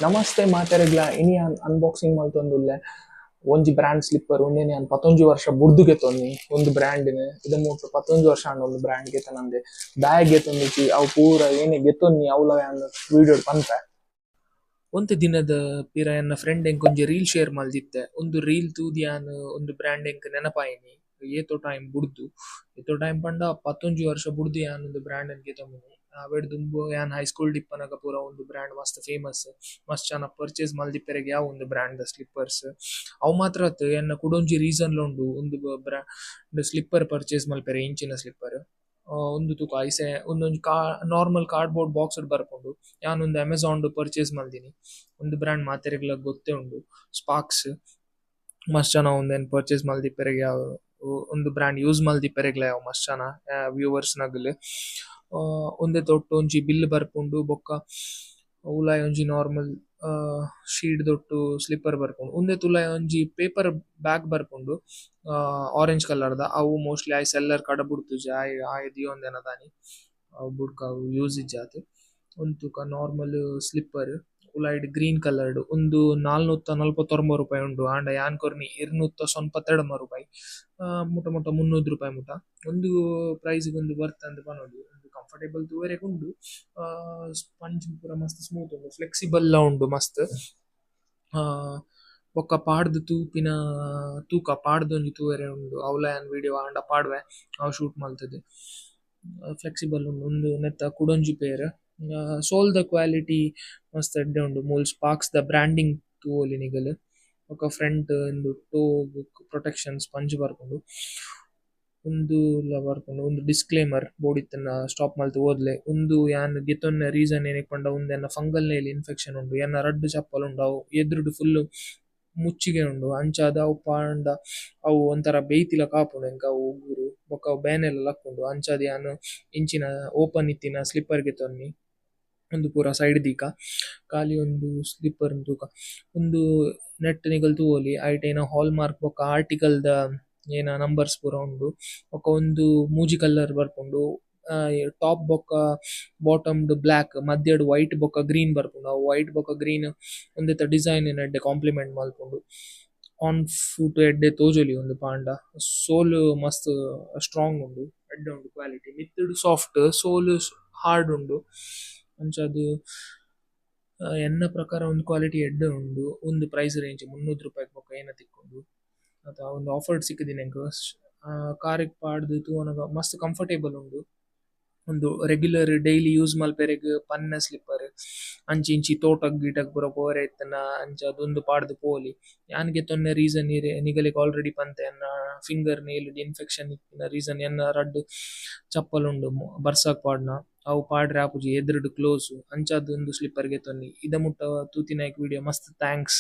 ನಮಸ್ತೆ ಮಾತೆರೆಗ್ಲ ಇನಿ ಅನ್ಬಾಕ್ಸಿಂಗ್ ಮಲ್ತೊಂದುಲ್ಲೆ ಒಂಜಿ ಬ್ರ್ಯಾಂಡ್ ಸ್ಲಿಪ್ಪರ್ ಉಂದೆನೆ ಅನ್ 11 ವರ್ಷ ಬುರ್ದು ಗೆತ್ತೊಂದಿ ಒಂದು ಬ್ರ್ಯಾಂಡ್‌ನ್ ಇದ ಮೂಟ್ 11 ವರ್ಷ ಆಂಡ ಒಂದು ಬ್ರ್ಯಾಂಡ್ ಗೆತ್ತನಂದೆ ಬ್ಯಾಗ್ ಗೆತ್ತೊಂದಿಜ್ಜಿ ಅವು ಪೂರ ಏನೆ ಗೆತ್ತೊಂದಿ ಅವ್ಲ ಯಾನ್ ವಿಡಿಯೋ ಪನ್ಪೆ. ಒಂತೆ ದಿನದ ಪಿರ ಎನ್ನ ಫ್ರೆಂಡ್ ಎಂಕ್ ರೀಲ್ ಶೇರ್ ಮಲ್ದಿತ್ತೆ. ಒಂದು ರೀಲ್ ತೂದಿ ಯಾನ್ ಒಂದು ಬ್ರ್ಯಾಂಡ್ ಎಂಕ್ ನೆನಪಾಯಿನಿ ಏತೋ ಟೈಮ್ ಬುಡ್ದು. ಏತೋ ಟೈಮ್ ಪಂಡ 11 ವರ್ಷ ಬುಡ್ದು ಯಾನ್ ಒಂದು ಬ್ರ್ಯಾಂಡ್ ಅನ್ ಗೆತೊಂದಿನಿ. ಆವೇಡ್ ದುಂಬು ಯಾನ್ ಹೈಸ್ಕೂಲ್ ಡಿಪ್ಪನಗ ಪೂರ ಒಂದು ಬ್ರ್ಯಾಂಡ್ ಮಸ್ತ್ ಫೇಮಸ್ ಮಸ್ತ್ ಜನ ಪರ್ಚೇಸ್ ಮಲ್ದಿಪ್ಪೆರೆಗ್ ಯಾವ್ ಒಂದು ಬ್ರ್ಯಾಂಡ್ ಸ್ಲಿಪ್ಪರ್ಸ್ ಅವು ಮಾತ್ರ ಅತ್ ಎನ್ನ ಕುಡೊಂಜಿ ರೀಸನ್ ಲ ಉಂಡು ಒಂದು ಬ್ರ್ಯಾಂಡ್ ಸ್ಲಿಪ್ಪರ್ ಪರ್ಚೇಸ್ ಮಲ್ಪೆರೆ ಇಂಚಿನ ಸ್ಲಿಪ್ಪರ್. ಒಂದು ತೂಕ ಐಸೆ ಒಂದೊಂಜಿ ನಾರ್ಮಲ್ ಕಾರ್ಡ್‌ಬೋರ್ಡ್ ಬಾಕ್ಸ್‌ಡ್ ಬರ್ಪುಂಡು. ಯಾನೊಂದು ಅಮೆಜಾನ್‌ಡ್ ಪರ್ಚೇಸ್ ಮಲ್ದಿನಿ. ಒಂದು ಬ್ರ್ಯಾಂಡ್ ಮಾತೆರೆಗ್ಲ ಗೊತ್ತೇ ಉಂಡು ಸ್ಪಾರ್ಕ್ಸ್. ಮಸ್ತ್ ಜನ ಉಂದೆನ್ ಪರ್ಚೇಸ್ ಮಲ್ದಿಪ್ಪೆರೆಗ್ ಯಾವ್ ಒಂದು ಬ್ರ್ಯಾಂಡ್ ಯೂಸ್ ಮಲ್ದಿಪ್ಪೆರೆಗ್ಲ ಯಾವ್ ಮಸ್ತ್ ಜನ ವ್ಯೂವರ್ಸ್ ನಕುಲು ಉಂದೆತ ಒಟ್ಟು ಒಂಜಿ ಬಿಲ್ ಬರ್ಪುಂಡು ಬೊಕ್ಕ ಉಲಾಯಿ ಒಂಜಿ ನಾರ್ಮಲ್ ಶೀಟ್ ದೊಟ್ಟು ಸ್ಲಿಪ್ಪರ್ ಬರ್ಪುಂಡು. ಉಂದೆತ ಉಲಾಯಿ ಒಂಜಿ ಪೇಪರ್ ಬ್ಯಾಗ್ ಬರ್ಪುಂಡು ಆರೆಂಜ್ ಕಲರ್‌ದ ಅವು ಮೋಸ್ಟ್‌ಲಿ ಆಯೆ ಸೆಲ್ಲರ್ ಕಡ ಬುಡ್ತುಜಿ ಆಯೆ ದಿಯೊಂದೆನ ದಾನಿ ಅವು ಬುಡ್ಕ ಅವು ಯೂಸ್ ಇಜ್ಜಾತ್. ಉಂದು ತೂಕ ನಾರ್ಮಲ್ ಸ್ಲಿಪ್ಪರ್ ಉಲಾಯಿಡ್ ಗ್ರೀನ್ ಕಲರ್‌ಡ್ ಉಂದು 449 ರೂಪಾಯಿ ಉಂಡು ಆಂಡ ಯಾನ್ ಕೊರ್ನಿ 292 ರೂಪಾಯಿ ಮುಟ ಮುಟ 300 ರೂಪಾಯಿ ಮುಟ ಒಂದು ಪ್ರೈಸ್‌ಗ್ ಒಂದು ವರ್ತ್ ಅಂದ್ ಪನೊಲಿ. ಒಂದು ಕಂಫರ್ಟೇಬಲ್ ತೂವರೆಗ್ ಉಂಡು. ಸ್ಪಂಜ್ ಪೂರ ಮಸ್ತ್ ಸ್ಮೂತ್ ಉಂಡು ಫ್ಲೆಕ್ಸಿಬಲ್ ಲ ಉಂಡು ಮಸ್ತ್. ಆ ಬೊಕ್ಕ ಪಾಡ್ದ್ ತೂಪಿನ ತೂಕ ಪಾಡ್ದೊಂಜಿ ತೂವರೆ ಉಂಡು ಅವ್ಲ ಯಾನ್ ವಿಡಿಯೋ ಆಂಡ ಪಾಡ್ವೆ ಅವು ಶೂಟ್ ಮಲ್ತುದು. ಫ್ಲೆಕ್ಸಿಬಲ್ ಉಂಡು ಉಂದು ನೆತ್ತ ಕುಡೊಂಜಿ ಪೇರ್ ಸೋಲ್‌ದ ಕ್ವಾಲಿಟಿ ಮಸ್ತ್ ಎಡ್ಡೆ ಉಂಡು ಮೂಲ್ ಸ್ಪಾರ್ಕ್ಸ್ ದ ಬ್ರ್ಯಾಂಡಿಂಗ್ ತೂವೊಲಿ ನಿಗಲ್ ಬೊಕ್ಕ ಫ್ರಂಟ್ ಉಂದು ಟೋ ಪ್ರೊಟೆಕ್ಷನ್ ಸ್ಪಂಜ್ ಬರ್ಪುಂಡು. ಉಂದು ಬರ್ಪುಂಡು ಉಂದು ಡಿಸ್ಕ್ಲೇಮರ್ ಬೋರ್ಡ್ ಇತ್ತೆನ ಸ್ಟಾಪ್ ಮಲ್ತ್ ಓದ್ಲೆ ಉಂದು ಯಾನ್ ಗೆತೊನ್ನ ರೀಸನ್ ಏನೆಕ್ ಪಂಡ ಉಂದು ಎನ್ನ ಫಂಗಲ್ ನೇಲ್ ಇನ್ಫೆಕ್ಷನ್ ಉಂಡು ಎನ್ನ ರಡ್ಡ್ ಚಪ್ಪಲ್ ಉಂಡು ಅವು ಎದುರುಡು ಫುಲ್ಲ್ ಮುಚ್ಚಿಗೆ ಉಂಡು ಅಂಚಾದ್ ಅವು ಪಾಂಡ ಅವು ಒಂಥರ ಬೇಯ್ತಿಲ ಕಾಪುಂಡು ಎಂಕ್ ಅವು ಉಗುರು ಬೊಕ್ಕ ಅವು ಬೇನೆಲ ಲಕ್ಕುಂಡು ಅಂಚಾದ್ ಯಾನ್ ಇಂಚಿನ ಓಪನ್ ಇತ್ತಿನ ಸ್ಲಿಪ್ಪರ್ ಗೆತೊನ್ನಿ. ಉಂದು ಪೂರ ಸೈಡ್ ದೀಕ ಖಾಲಿ ಒಂದು ಸ್ಲಿಪ್ಪರ್ ತೂಕ ಉಂದು ನೆಟ್ ನಿಕುಲು ತೂವೊಲಿ ಐಟೇನ ಹಾಲ್ ಮಾರ್ಕ್ ಬೊಕ್ಕ ಆರ್ಟಿಕಲ್ ದ ಏನ ನಂಬರ್ಸ್ ಪೂರ ಉಂಡು ಬೊಕ್ಕ ಒಂದು ಮೂಜಿ ಕಲರ್ ಬರ್ಪುಂಡು ಟಾಪ್ ಬೊಕ್ಕ ಬಾಟಮ್‌ಡ್ ಬ್ಲಾಕ್ ಮಧ್ಯಡ್ ವೈಟ್ ಬೊಕ್ಕ ಗ್ರೀನ್ ಬರ್ಪುಂಡು ಅವು ವೈಟ್ ಬೊಕ್ಕ ಗ್ರೀನ್ ಉಂದೆತ ಡಿಸೈನ್ ಎಡ್ಡೆ ಕಾಂಪ್ಲಿಮೆಂಟ್ ಮಲ್ಪುಂಡು. ಆನ್ ಫುಟ್ ಎಡ್ಡೆ ತೋಜೊಲಿ ಉಂದು ಪಾಂಡ ಸೋಲ್ ಮಸ್ತ್ ಸ್ಟ್ರಾಂಗ್ ಉಂಡು ಎಡ್ಡೆ ಉಂಡು ಕ್ವಾಲಿಟಿ ಮಿತ್ತುಡು ಸಾಫ್ಟ್ ಸೋಲ್ ಹಾರ್ಡ್ ಉಂಡು ಅಂಚಾದ್ ಎನ್ನ ಪ್ರಕಾರ ಒಂದು ಕ್ವಾಲಿಟಿ ಎಡ್ಡೆ ಉಂಡು. ಉಂದು ಪ್ರೈಸ್ ರೇಂಜ್ 300 ರೂಪಾಯಿಗ್ ಬೊಕ್ಕ ಏನ ತಿಕ್ಕುಂಡು ಅತ್ತ ಒಂದು ಆಫರ್ಡ್ ಸಿಕ್ಕುದಿನ ಎಂಕ್ ಕಾರೆಗ್ ಪಾಡ್ದ್ ತೂವೊನಗ ಮಸ್ತ್ ಕಂಫರ್ಟೇಬಲ್ ಉಂಡು. ಒಂದು ರೆಗ್ಯುಲರ್ ಡೈಲಿ ಯೂಸ್ ಮಲ್ಪೆರೆಗ್ ಪನ್ನ ಸ್ಲಿಪ್ಪರ್ ಅಂಚಿ ಇಂಚಿ ತೋಟಗ್ ಗೀಟಗ್ ಪೂರ ಪೋರೆ ಇತ್ತೆನ ಅಂಚಾದ್ ಉಂದು ಪಾಡ್ದ್ ಪೋಲಿ ಯಾನ್ ಗೆತೊನ್ನ ರೀಸನ್ ನಿಗಲೆಗ್ ಆಲ್ರೆಡಿ ಪನ್ಪೆ ಎನ್ನ ಫಿಂಗರ್ ನೇಲ್‌ಡ್ ಇನ್ಫೆಕ್ಷನ್ ಇತ್ತಿನ ರೀಸನ್ ಎನ್ನ ರಡ್ಡ್ ಚಪ್ಪಲ್ ಉಂಡು ಬರ್ಸಾಕ್ ಪಾಡ್ನ ಅವು ಪಾಡ್ರೆ ಆಪುಜಿ ಎದುರುಡು ಕ್ಲೋಸ್ ಅಂಚಾದ್ ಉಂದು ಸ್ಲಿಪ್ಪರ್ ಗೆತೊನ್ನಿ. ಇದ ಮುಟ್ಟ ತೂತಿನಾಯ್ಕ್ ವಿಡಿಯೋ ಮಸ್ತ್ ಥ್ಯಾಂಕ್ಸ್.